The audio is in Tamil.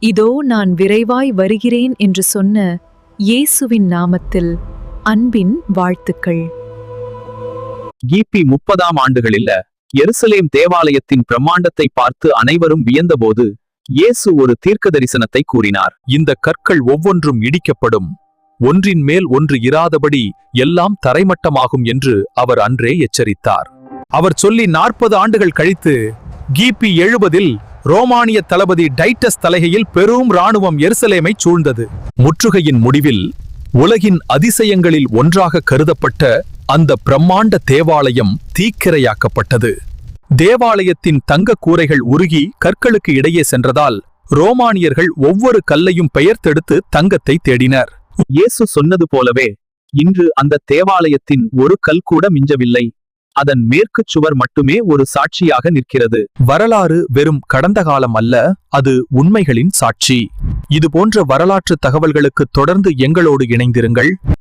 இதோ நான் விரைவாய் வருகிறேன் என்று சொன்ன இயேசுவின் நாமத்தில் அன்பின் வாழ்த்துக்கள். கிபி 30ஆம் ஆண்டுகளில் எருசலேம் தேவாலயத்தின் பிரம்மாண்டத்தை பார்த்து அனைவரும் வியந்தபோது இயேசு ஒரு தீர்க்கதரிசனத்தை கூறினார். இந்த கற்கள் ஒவ்வொன்றும் இடிக்கப்படும், ஒன்றின் மேல் ஒன்று இராதபடி எல்லாம் தரைமட்டமாகும் என்று அவர் அன்றே எச்சரித்தார். அவர் சொல்லி 40 ஆண்டுகள் கழித்து கிபி 70இல் ரோமானிய தளபதி டைட்டஸ் தலைமையில் பெரும் இராணுவம் எருசலேமை சூழ்ந்தது. முற்றுகையின் முடிவில் உலகின் அதிசயங்களில் ஒன்றாக கருதப்பட்ட அந்த பிரம்மாண்ட தேவாலயம் தீக்கிரையாக்கப்பட்டது. தேவாலயத்தின் தங்க கூரைகள் உருகி கற்களுக்கு இடையே சென்றதால் ரோமானியர்கள் ஒவ்வொரு கல்லையும் பெயர்த்தெடுத்து தங்கத்தை தேடினர். இயேசு சொன்னது போலவே இன்று அந்த தேவாலயத்தின் ஒரு கல் கூட மிஞ்சவில்லை. அதன் மேற்கு சுவர் மட்டுமே ஒரு சாட்சியாக நிற்கிறது. வரலாறு வெறும் கடந்த காலம் அல்ல, அது உண்மைகளின் சாட்சி. இது போன்ற வரலாற்று தகவல்களுக்கு தொடர்ந்து எங்களோடு இணைந்திருங்கள்.